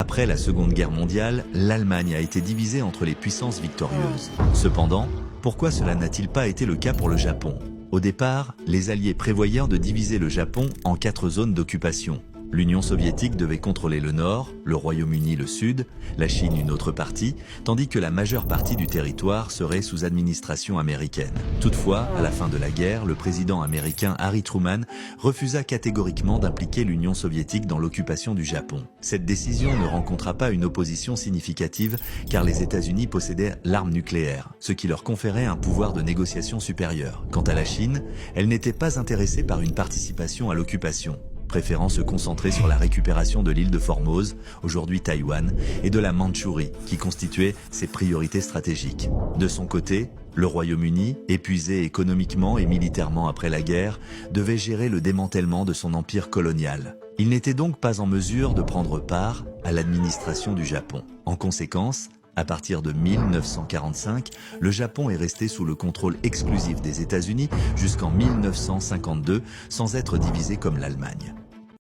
Après la Seconde Guerre mondiale, l'Allemagne a été divisée entre les puissances victorieuses. Cependant, pourquoi cela n'a-t-il pas été le cas pour le Japon? Au départ, les Alliés prévoyaient de diviser le Japon en 4 zones d'occupation. L'Union soviétique devait contrôler le nord, le Royaume-Uni le sud, la Chine une autre partie, tandis que la majeure partie du territoire serait sous administration américaine. Toutefois, à la fin de la guerre, le président américain Harry Truman refusa catégoriquement d'impliquer l'Union soviétique dans l'occupation du Japon. Cette décision ne rencontra pas une opposition significative car les États-Unis possédaient l'arme nucléaire, ce qui leur conférait un pouvoir de négociation supérieur. Quant à la Chine, elle n'était pas intéressée par une participation à l'occupation, préférant se concentrer sur la récupération de l'île de Formose, aujourd'hui Taïwan, et de la Mandchourie, qui constituaient ses priorités stratégiques. De son côté, le Royaume-Uni, épuisé économiquement et militairement après la guerre, devait gérer le démantèlement de son empire colonial. Il n'était donc pas en mesure de prendre part à l'administration du Japon. En conséquence, à partir de 1945, le Japon est resté sous le contrôle exclusif des États-Unis jusqu'en 1952, sans être divisé comme l'Allemagne.